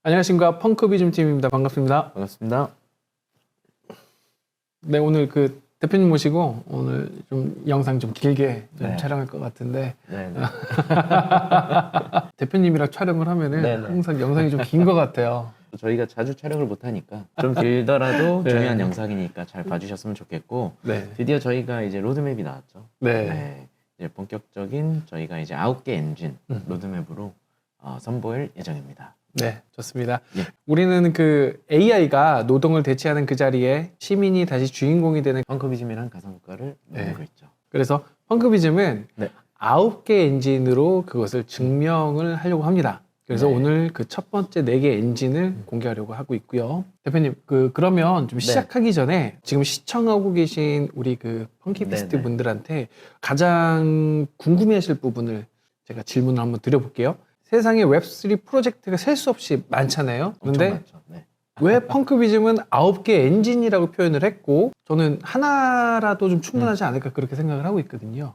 안녕하십니까. 펑크비즘 팀입니다. 반갑습니다. 반갑습니다. 네, 오늘 그 대표님 모시고 오늘 좀 영상 좀 길게 좀 네. 촬영할 것 같은데 네네. 대표님이랑 촬영을 하면은 네네. 항상 영상이 좀 긴 것 같아요. 저희가 자주 촬영을 못하니까 좀 길더라도 네. 중요한 영상이니까 잘 봐주셨으면 좋겠고, 네. 드디어 저희가 이제 로드맵이 나왔죠. 네. 이제 본격적인 저희가 이제 9개 엔진 음. 로드맵으로 선보일 예정입니다. 네, 좋습니다. 예. 우리는 그 AI가 노동을 대체하는 그 자리에 시민이 다시 주인공이 되는 펑크비즘이란 가상국가를 네. 만들고 있죠. 그래서 펑크비즘은 네. 9개 엔진으로 그것을 증명을 하려고 합니다. 그래서 네. 오늘 그 첫 번째 4개 엔진을 공개하려고 하고 있고요. 대표님, 그러면 좀 네. 시작하기 전에 지금 시청하고 계신 우리 그 펑키피스트 네네. 분들한테 가장 궁금해하실 부분을 제가 질문을 한번 드려볼게요. 세상에 웹3 프로젝트가 셀 수 없이 많잖아요. 엄청 그런데 많죠. 네. 왜 펑크비즘은 9개 엔진이라고 표현을 했고 저는 하나라도 좀 충분하지 않을까 그렇게 생각을 하고 있거든요.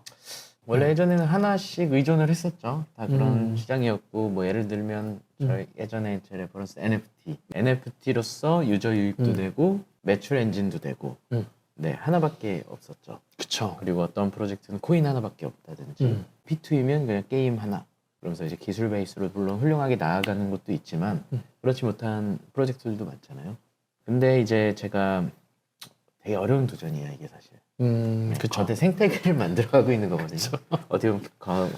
원래 예전에는 하나씩 의존을 했었죠. 다 그런 음. 시장이었고, 뭐 예를 들면 저희 예전에 제 레퍼런스 NFT로서 유저 유입도 음. 되고 매출 엔진도 되고, 음. 네, 하나밖에 없었죠. 그쵸. 그리고 어떤 프로젝트는 코인 하나밖에 없다든지, P2이면 그냥 게임 하나. 그러면서 이제 기술 베이스로 물론 훌륭하게 나아가는 것도 있지만 그렇지 못한 프로젝트들도 많잖아요. 근데 이제 제가 되게 어려운 도전이에요, 이게 사실. 네, 그쵸. 거대 생태계를 만들어가고 있는 거거든요. 어떻게 보면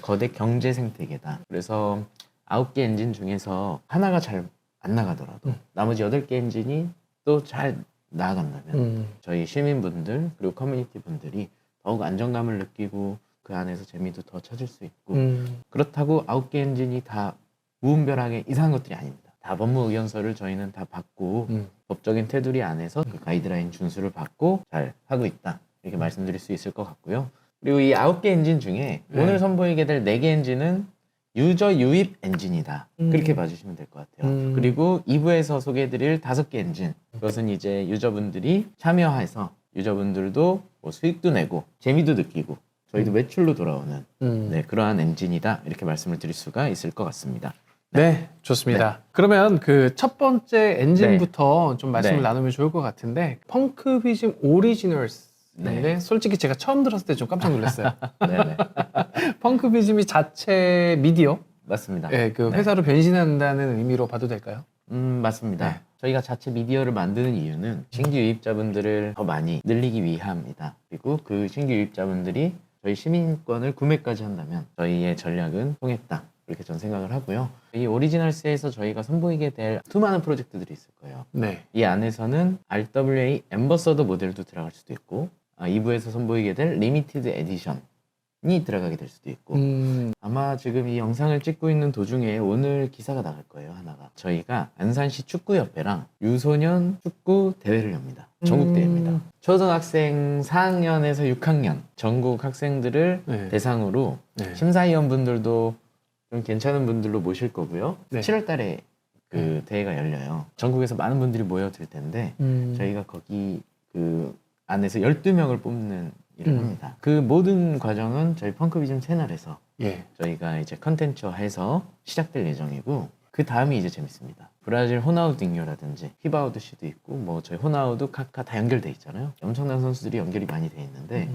거대 경제 생태계다. 그래서 9개 엔진 중에서 하나가 잘 안 나가더라도 나머지 8개 엔진이 또 잘 나아간다면 저희 시민분들 그리고 커뮤니티 분들이 더욱 안정감을 느끼고 그 안에서 재미도 더 찾을 수 있고 그렇다고 9개 엔진이 다 무분별하게 이상한 것들이 아닙니다. 다 법무 의견서를 저희는 다 받고 법적인 테두리 안에서 그 가이드라인 준수를 받고 잘 하고 있다. 이렇게 말씀드릴 수 있을 것 같고요. 그리고 이 9개 엔진 중에 네. 오늘 선보이게 될 4개 엔진은 유저 유입 엔진이다. 그렇게 봐주시면 될 것 같아요. 그리고 2부에서 소개해드릴 5개 엔진. 그것은 이제 유저분들이 참여해서 유저분들도 뭐 수익도 내고 재미도 느끼고 저희도 매출로 돌아오는 네, 그러한 엔진이다. 이렇게 말씀을 드릴 수가 있을 것 같습니다. 네, 좋습니다. 그러면 그 첫 번째 엔진부터 좀 말씀을 네. 나누면 좋을 것 같은데 펑크비즘 오리지널스인데 네. 솔직히 제가 처음 들었을 때 좀 깜짝 놀랐어요. 네네. 펑크비즘이 자체 미디어, 맞습니다. 그 네. 회사로 변신한다는 의미로 봐도 될까요? 맞습니다. 네. 저희가 자체 미디어를 만드는 이유는 신규 유입자분들을 더 많이 늘리기 위함이다. 그리고 그 신규 유입자분들이 저희 시민권을 구매까지 한다면 저희의 전략은 통했다. 그렇게 저는 생각을 하고요. 이 오리지널스에서 저희가 선보이게 될 수많은 프로젝트들이 있을 거예요. 네. 이 안에서는 RWA 앰버서더 모델도 들어갈 수도 있고 2부에서 선보이게 될 리미티드 에디션이 들어가게 될 수도 있고 아마 지금 이 영상을 찍고 있는 도중에 오늘 기사가 나갈 거예요. 하나가 저희가 안산시 축구협회랑 유소년 축구 대회를 엽니다. 전국 대회입니다. 초등학생 4학년에서 6학년 전국 학생들을 네. 대상으로 네. 심사위원분들도 좀 괜찮은 분들로 모실 거고요. 네. 7월 달에 그 대회가 열려요. 전국에서 많은 분들이 모여들 텐데 저희가 거기 그 안에서 12명을 뽑는 일을 합니다. 그 모든 과정은 저희 펑크비즘 채널에서 예. 저희가 이제 컨텐츠화해서 시작될 예정이고 그 다음이 이제 재밌습니다. 브라질 호나우딩요라든지 히바우드 씨도 있고 뭐 저희 호나우두 카카 다 연결돼 있잖아요. 엄청난 선수들이 연결이 많이 돼 있는데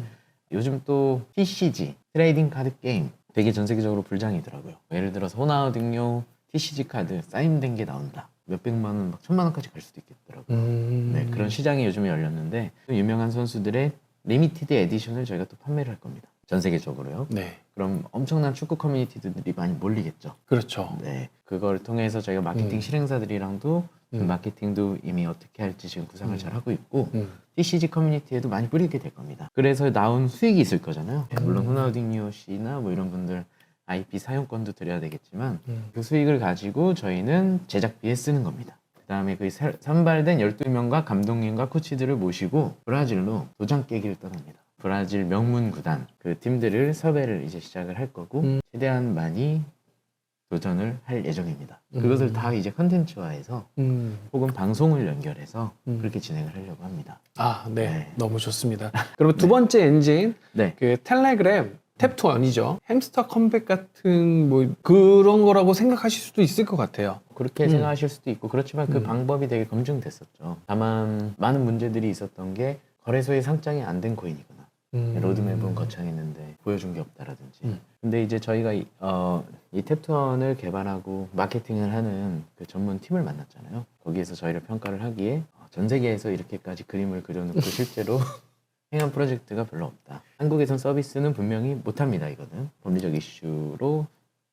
요즘 또 TCG 트레이딩 카드 게임 되게 전 세계적으로 불장이더라고요. 예를 들어서 호나우딩요 TCG 카드 사인된 게 나온다. 몇백만 원, 막 천만 원까지 갈 수도 있겠더라고요. 네, 그런 시장이 요즘에 열렸는데 유명한 선수들의 리미티드 에디션을 저희가 또 판매를 할 겁니다. 전 세계적으로요. 네. 그럼 엄청난 축구 커뮤니티들이 많이 몰리겠죠. 그렇죠. 네, 그걸 통해서 저희가 마케팅 실행사들이랑도 그 마케팅도 이미 어떻게 할지 지금 구상을 잘 하고 있고 TCG 커뮤니티에도 많이 뿌리게 될 겁니다. 그래서 나온 수익이 있을 거잖아요. 물론 호나우딩요 씨나 뭐 이런 분들 IP 사용권도 드려야 되겠지만 그 수익을 가지고 저희는 제작비에 쓰는 겁니다. 그 다음에 그 선발된 12명과 감독님과 코치들을 모시고 브라질로 도장 깨기를 떠납니다. 브라질 명문 구단 그 팀들을 섭외를 이제 시작을 할 거고 최대한 많이 도전을 할 예정입니다. 그것을 다 이제 컨텐츠화해서 혹은 방송을 연결해서 그렇게 진행을 하려고 합니다. 아, 네. 네. 너무 좋습니다. 그럼 두 번째 엔진, 네. 그 텔레그램 탭2원이죠. 햄스터 컴백 같은 뭐 그런 거라고 생각하실 수도 있을 것 같아요. 그렇게 생각하실 수도 있고 그렇지만 그 음. 방법이 되게 검증됐었죠. 다만 많은 문제들이 있었던 게 거래소에 상장이 안 된 코인이거나 로드맵은 거창했는데 보여준 게 없다라든지. 근데 이제 저희가 이 탭2원을 개발하고 마케팅을 하는 그 전문 팀을 만났잖아요. 거기에서 저희를 평가를 하기에 전 세계에서 이렇게까지 그림을 그려놓고 실제로 행한 프로젝트가 별로 없다. 한국에선 서비스는 분명히 못합니다. 이거는 법리적 이슈로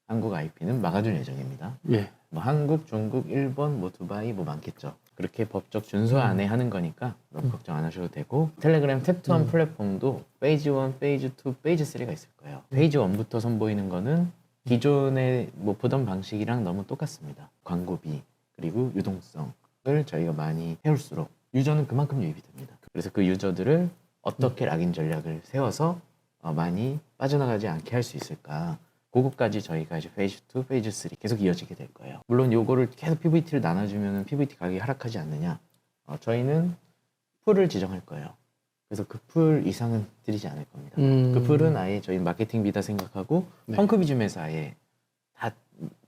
한국 IP는 막아줄 예정입니다. 예. 뭐 한국, 중국, 일본, 뭐 두바이 뭐 많겠죠. 그렇게 법적 준수 안에 하는 거니까 너무 걱정 안 하셔도 되고 텔레그램 탭2원 플랫폼도 페이지 1, 페이지 2, 페이지 3가 있을 거예요. 페이지 1부터 선보이는 거는 기존에 뭐 보던 방식이랑 너무 똑같습니다. 광고비 그리고 유동성을 저희가 많이 해올수록 유저는 그만큼 유입이 됩니다. 그래서 그 유저들을 어떻게 락인 전략을 세워서 많이 빠져나가지 않게 할 수 있을까? 그거까지 저희가 이제 페이지 2, 페이지 3 계속 이어지게 될 거예요. 물론 요거를 계속 PVT를 나눠주면 PVT 가격이 하락하지 않느냐? 저희는 풀을 지정할 거예요. 그래서 그 풀 이상은 드리지 않을 겁니다. 그 풀은 아예 저희 마케팅 비다 생각하고 네. 펑크비즘에서 아예 다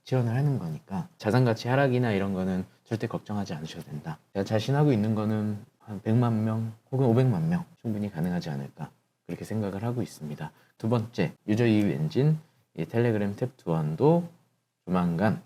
지원을 하는 거니까 자산가치 하락이나 이런 거는 절대 걱정하지 않으셔도 된다. 제가 자신하고 있는 거는 한 100만 명 혹은 500만 명 충분히 가능하지 않을까 그렇게 생각을 하고 있습니다. 두 번째, 유저 이유 엔진 이 텔레그램 탭2원도 조만간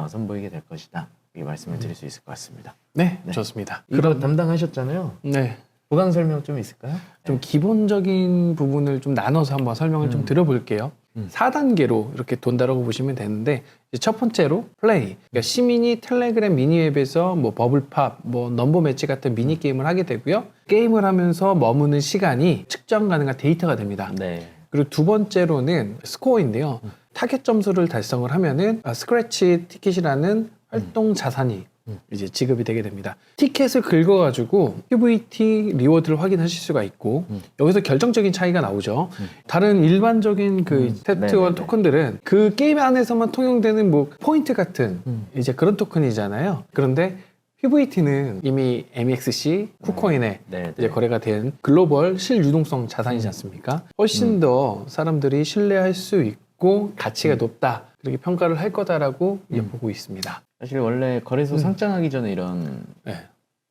선보이게 될 것이다. 이 말씀을 드릴 수 있을 것 같습니다. 네, 좋습니다. 이거 담당하셨잖아요. 네. 보강 설명 좀 있을까요? 좀 기본적인 부분을 좀 나눠서 한번 설명을 좀 드려볼게요. 4단계로 이렇게 돈다라고 보시면 되는데 이제 첫 번째로 플레이. 그러니까 시민이 텔레그램 미니앱에서 뭐 버블팝, 뭐 넘버 매치 같은 미니 게임을 하게 되고요. 게임을 하면서 머무는 시간이 측정 가능한 데이터가 됩니다. 네. 그리고 두 번째로는 스코어인데요. 타겟 점수를 달성을 하면은 스크래치 티켓이라는 활동 자산이 이제 지급이 되게 됩니다. 티켓을 긁어가지고 PVT 리워드를 확인하실 수가 있고 여기서 결정적인 차이가 나오죠. 다른 일반적인 그 탭2원 네네네. 토큰들은 그 게임 안에서만 통용되는 뭐 포인트 같은 이제 그런 토큰이잖아요. 그런데 PVT는 이미 MEXC, 쿠코인에 네, 이제 거래가 된 글로벌 실유동성 자산이지 않습니까? 훨씬 더 사람들이 신뢰할 수 있고 가치가 높다. 그렇게 평가를 할 거다라고 이제 보고 있습니다. 사실 원래 거래소 상장하기 전에 이런 네,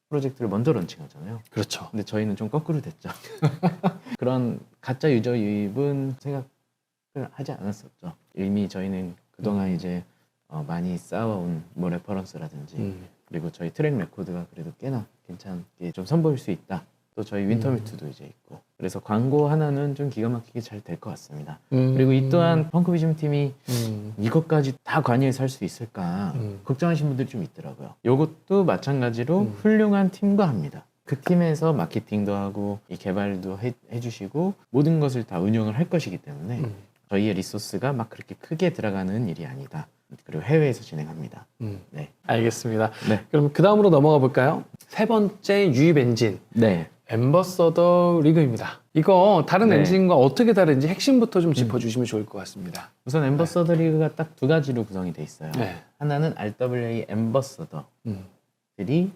프로젝트를 먼저 런칭하잖아요. 그렇죠. 근데 저희는 좀 거꾸로 됐죠. 그런 가짜 유저 유입은 생각을 하지 않았었죠. 이미 저희는 그동안 이제 많이 쌓아온 뭐 레퍼런스라든지 그리고 저희 트랙 레코드가 그래도 꽤나 괜찮게 좀 선보일 수 있다. 또 저희 윈터뮤트도 이제 있고 그래서 광고 하나는 좀 기가 막히게 잘 될 것 같습니다. 그리고 이 또한 펑크비즘 팀이 이것까지 다 관여해서 할 수 있을까 걱정하시는 분들이 좀 있더라고요. 이것도 마찬가지로 훌륭한 팀과 합니다. 그 팀에서 마케팅도 하고 이 개발도 해주시고 모든 것을 다 운영을 할 것이기 때문에 저희의 리소스가 막 그렇게 크게 들어가는 일이 아니다. 그리고 해외에서 진행합니다. 네. 알겠습니다. 네. 그럼 그 다음으로 넘어가 볼까요? 세 번째 유입 엔진. 네. 엠버서더 리그입니다. 이거 다른 네. 엔진과 어떻게 다른지 핵심부터 좀 짚어주시면 좋을 것 같습니다. 우선 엠버서더 리그가 딱 두 가지로 구성이 돼 있어요. 네. 하나는 RWA 엠버서더들이 음.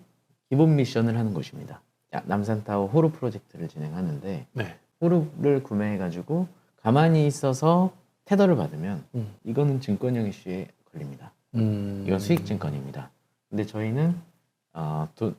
기본 미션을 하는 곳입니다. 남산타워 호루 프로젝트를 진행하는데 네. 호루를 구매해가지고 가만히 있어서 테더를 받으면 이거는 증권형 이슈에 걸립니다. 이건 수익 증권입니다. 근데 저희는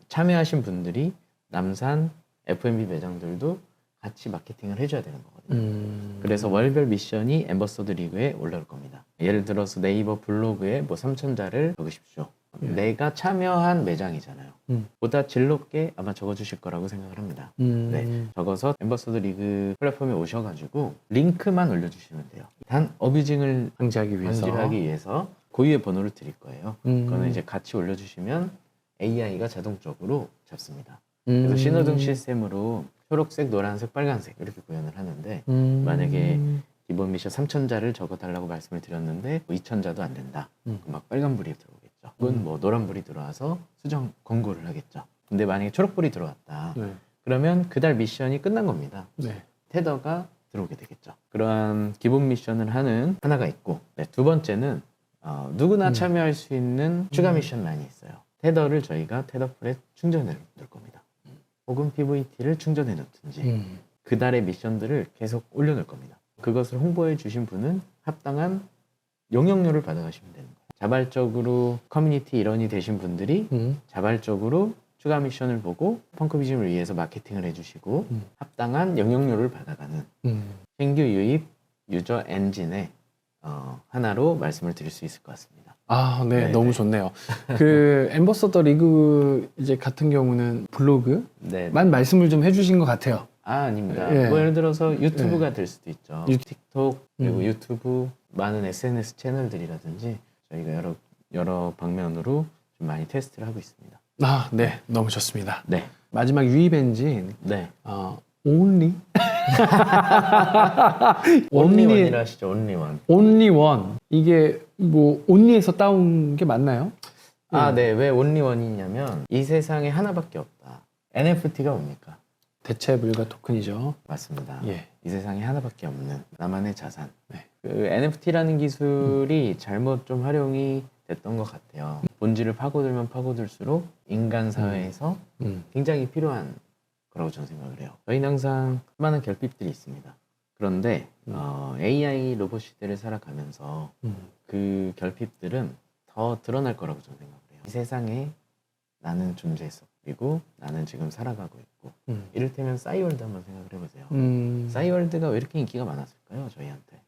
참여하신 분들이 남산 F&B 매장들도 같이 마케팅을 해줘야 되는 거거든요. 그래서 월별 미션이 엠버서더 리그에 올라올 겁니다. 예를 들어서 네이버 블로그에 뭐 3,000자를 적으십시오. 내가 참여한 매장이잖아요. 보다 질 높게 아마 적어주실 거라고 생각을 합니다. 네, 적어서 엠버서더 리그 플랫폼에 오셔가지고 링크만 올려주시면 돼요. 단 어뷰징을 방지하기 위해서. 방지하기 위해서 고유의 번호를 드릴 거예요. 그거는 이제 같이 올려주시면 AI가 자동적으로 잡습니다. 그래서 신호등 시스템으로 초록색, 노란색, 빨간색 이렇게 구현을 하는데 만약에 기본 미션 3,000자를 적어달라고 말씀을 드렸는데 뭐 2,000자도 안 된다. 그럼 막 빨간불이 들어오겠죠. 혹은 뭐 노란불이 들어와서 수정 권고를 하겠죠. 근데 만약에 초록불이 들어왔다. 네. 그러면 그달 미션이 끝난 겁니다. 네. 테더가 들어오게 되겠죠. 그러한 기본 미션을 하는 하나가 있고 네, 두 번째는 누구나 참여할 수 있는 추가 미션 많이 있어요. 테더를 저희가 테더풀에 충전해 놓을 겁니다. 혹은 PVT를 충전해 놓든지 그달의 미션들을 계속 올려놓을 겁니다. 그것을 홍보해 주신 분은 합당한 영향료를 받아가시면 되는 거예요. 자발적으로 커뮤니티 일원이 되신 분들이 자발적으로 추가 미션을 보고 펑크비즘을 위해서 마케팅을 해주시고 합당한 영향료를 받아가는 신규 유입 유저 엔진의 하나로 말씀을 드릴 수 있을 것 같습니다. 아, 네, 네네. 너무 좋네요. 그 엠버서더 리그 이제 같은 경우는 블로그만 네. 말씀을 좀 해주신 것 같아요. 아닙니다. 예. 뭐 예를 들어서 유튜브가 될 수도 있죠. 틱톡 그리고 유튜브 많은 SNS 채널들이라든지 저희가 여러 방면으로 좀 많이 테스트를 하고 있습니다. 아, 네, 너무 좋습니다. 네. 마지막 유입 엔진 네. only 온리원이라 하시죠. 온리원. only one 이게 뭐 only에서 따온 게 맞나요? 아, 네. 왜 온리원이냐면 이 세상에 하나밖에 없다. NFT가 뭡니까? 대체 불가 토큰이죠. 맞습니다. 예. 이 세상에 하나밖에 없는 나만의 자산. 네. 그 NFT라는 기술이 잘못 좀 활용이 됐던 것 같아요. 본질을 파고들면 파고들수록 인간 사회에서 굉장히 필요한 거라고 저는 생각을 해요. 저희는 항상 수많은 결핍들이 있습니다. 그런데 AI 로봇 시대를 살아가면서 그 결핍들은 더 드러날 거라고 저는 생각을 해요. 이 세상에 나는 존재했어. 그리고 나는 지금 살아가고 있고 이를테면 싸이월드 한번 생각을 해보세요. 싸이월드가 왜 이렇게 인기가 많았을까요? 저희한테.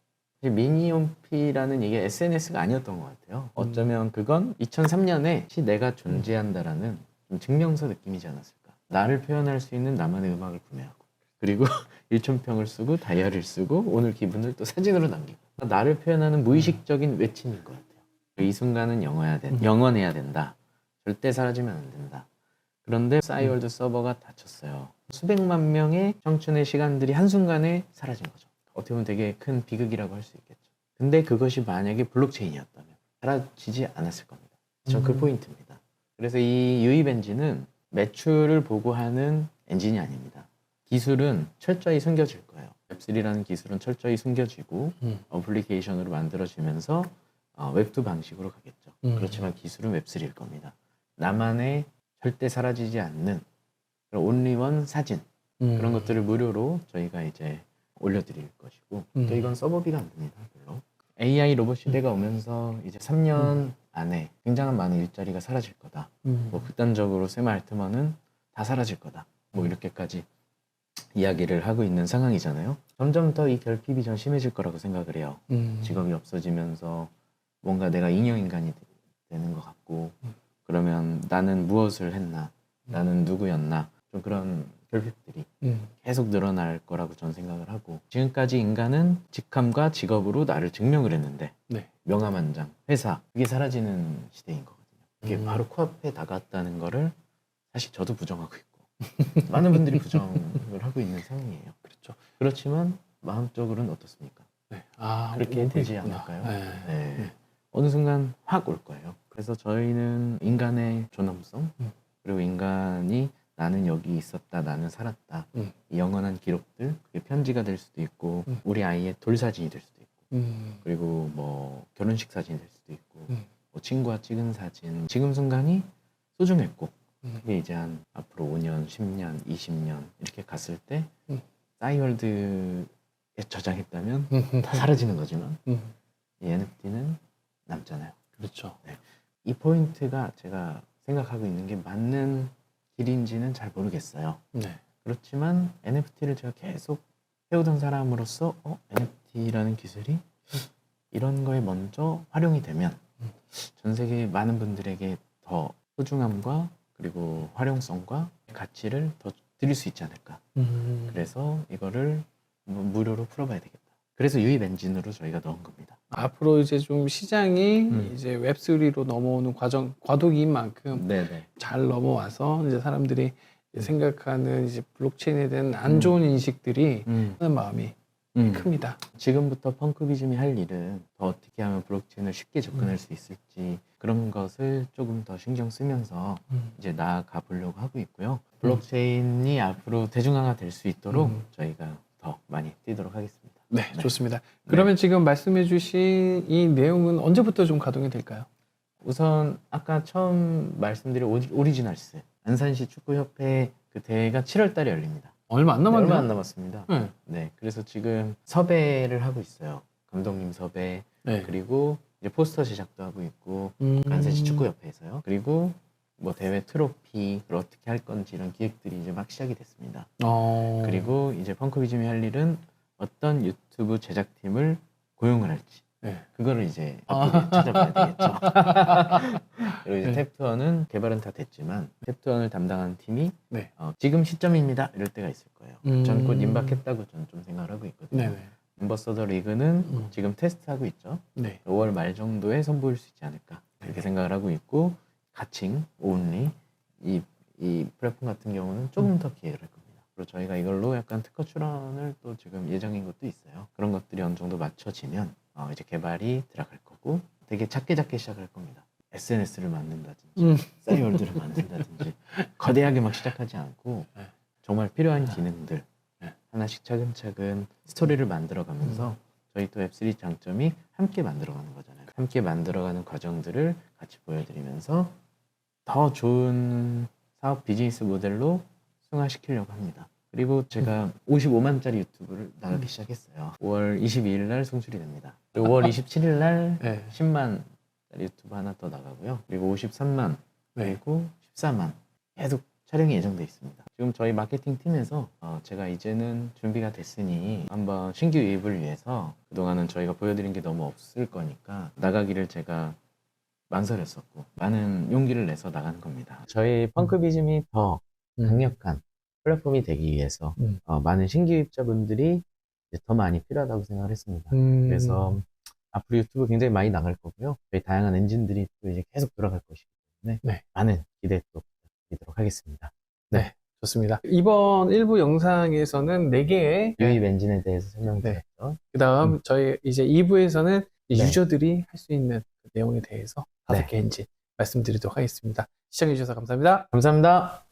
미니홈피라는 이게 SNS가 아니었던 것 같아요. 어쩌면 그건 2003년에 내가 존재한다라는 좀 증명서 느낌이지 않았을까. 나를 표현할 수 있는 나만의 음악을 구매하고 그리고 일촌평을 쓰고 다이어리를 쓰고 오늘 기분을 또 사진으로 남기고 나를 표현하는 무의식적인 외침인 것 같아요. 이 순간은 영원해야 된다. 절대 사라지면 안 된다. 그런데 싸이월드 서버가 닫혔어요. 수백만 명의 청춘의 시간들이 한순간에 사라진 거죠. 어떻게 보면 되게 큰 비극이라고 할 수 있겠죠. 근데 그것이 만약에 블록체인이었다면 사라지지 않았을 겁니다. 전 그 포인트입니다. 그래서 이 유입 엔진은 매출을 보고 하는 엔진이 아닙니다. 기술은 철저히 숨겨질 거예요. 웹3라는 기술은 철저히 숨겨지고 어플리케이션으로 만들어지면서 웹2 방식으로 가겠죠. 그렇지만 기술은 웹3일 겁니다. 나만의 절대 사라지지 않는 그런 온리원 사진 그런 것들을 무료로 저희가 이제 올려드릴 것이고 또 이건 서버비가 안 듭니다. 별로. AI 로봇 시대가 오면서 이제 3년 안에 굉장한 많은 일자리가 사라질 거다. 뭐 극단적으로 샘 알트먼은 다 사라질 거다. 뭐 이렇게까지 이야기를 하고 있는 상황이잖아요. 점점 더 이 결핍이 좀 심해질 거라고 생각을 해요. 직업이 없어지면서 뭔가 내가 인형인간이 되는 것 같고 그러면 나는 무엇을 했나? 나는 누구였나? 좀 그런 결핍들이 계속 늘어날 거라고 저는 생각을 하고 지금까지 인간은 직함과 직업으로 나를 증명을 했는데 네. 명함1장, 회사 그게 사라지는 시대인 거거든요. 이게 바로 코앞에 다가왔다는 거를 사실 저도 부정하고 있고 많은 분들이 부정을 하고 있는 상황이에요. 그렇죠. 그렇지만 마음적으로는 어떻습니까? 네. 그렇게 오고 되지 있구나. 않을까요? 네. 네. 어느 순간 확 올 거예요. 그래서 저희는 인간의 존엄성 그리고 인간이 나는 여기 있었다, 나는 살았다 이 영원한 기록들 그게 편지가 될 수도 있고 우리 아이의 돌사진이 될 수도 있고 그리고 뭐 결혼식 사진이 될 수도 있고 뭐 친구와 찍은 사진 지금 순간이 소중했고 그게 이제 한 앞으로 5년, 10년, 20년 이렇게 갔을 때 싸이월드에 저장했다면 다 사라지는 거지만 이 NFT는 남잖아요. 그렇죠. 네. 이 포인트가 제가 생각하고 있는 게 맞는 길인지는 잘 모르겠어요. 네. 그렇지만 NFT를 제가 계속 해오던 사람으로서 NFT라는 기술이 이런 거에 먼저 활용이 되면 전 세계 많은 분들에게 더 소중함과 그리고 활용성과 가치를 더 드릴 수 있지 않을까. 그래서 이거를 무료로 풀어봐야 되겠다. 그래서 유입 엔진으로 저희가 넣은 겁니다. 앞으로 이제 좀 시장이 이제 웹3로 넘어오는 과도기인 만큼 네네. 잘 넘어와서 이제 사람들이 생각하는 이제 블록체인에 대한 안 좋은 인식들이 하는 마음이 큽니다. 지금부터 펑크비즘이 할 일은 더 어떻게 하면 블록체인을 쉽게 접근할 수 있을지 그런 것을 조금 더 신경 쓰면서 이제 나아가 보려고 하고 있고요. 블록체인이 앞으로 대중화가 될 수 있도록 저희가 더 많이 뛰도록 하겠습니다. 네, 좋습니다. 그러면 지금 말씀해주신 이 내용은 언제부터 좀 가동이 될까요? 우선 아까 처음 말씀드린 오리지널스 안산시 축구협회 그 대회가 7월 달에 열립니다. 얼마 안 남았네요. 얼마 안 남았습니다. 네. 네, 그래서 지금 섭외를 하고 있어요. 감독님 섭외, 네. 그리고 이제 포스터 제작도 하고 있고, 음. 간세지 축구협회에서요. 그리고 뭐 대회 트로피를 어떻게 할 건지 이런 기획들이 이제 막 시작이 됐습니다. 그리고 이제 펑크비즘이 할 일은 어떤 유튜브 제작팀을 고용을 할지, 네. 그거를 이제 바쁘게 찾아봐야 되겠죠. 그리고 이제 네. 탭투어는 개발은 다 됐지만 탭투어를 담당하는 팀이 네. 지금 시점입니다 이럴 때가 있을 거예요. 전 곧 음. 임박했다고 저는 좀 생각을 하고 있거든요. 네네. 엠버서더 리그는 음. 지금 테스트하고 있죠. 네. 5월 말 정도에 선보일 수 있지 않을까 이렇게 생각을 하고 있고, 가칭, 온리 이 플랫폼 같은 경우는 조금 더 기획을 할 겁니다. 그리고 저희가 이걸로 약간 특허 출원을 또 지금 예정인 것도 있어요. 그런 것들이 어느 정도 맞춰지면 이제 개발이 들어갈 거고, 되게 작게 시작할 겁니다. SNS를 만든다든지 싸이월드를 만든다든지 거대하게 막 시작하지 않고 네. 정말 필요한 기능들 네. 하나씩 차근차근 스토리를 만들어가면서 저희 또 앱3 장점이 함께 만들어가는 거잖아요. 함께 만들어가는 과정들을 같이 보여드리면서 더 좋은 사업 비즈니스 모델로 승화시키려고 합니다. 그리고 제가 55만짜리 유튜브를 나가기 시작했어요. 5월 22일 날 송출이 됩니다. 5월 27일 날 네. 10만짜리 유튜브 하나 더 나가고요. 그리고 53만, 네. 그리고 14만 계속 촬영이 예정돼 있습니다. 지금 저희 마케팅 팀에서 제가 이제는 준비가 됐으니 한번 신규 유입을 위해서 그동안은 저희가 보여드린 게 너무 없을 거니까 나가기를 제가 망설였었고 많은 용기를 내서 나가는 겁니다. 저희 펑크비즘이 더 강력한 플랫폼이 되기 위해서 많은 신규 유입자분들이 이제 더 많이 필요하다고 생각을 했습니다. 그래서 앞으로 유튜브 굉장히 많이 나갈 거고요. 저희 다양한 엔진들이 또 이제 계속 돌아갈 것이기 때문에 네. 많은 기대 또 부탁드리도록 하겠습니다. 네. 좋습니다. 이번 1부 영상에서는 4개의 유입 엔진에 대해서 설명드렸죠. 그 다음 저희 이제 2부에서는 네. 유저들이 할 수 있는 그 내용에 대해서 5개 엔진 말씀드리도록 하겠습니다. 시청해주셔서 감사합니다. 감사합니다.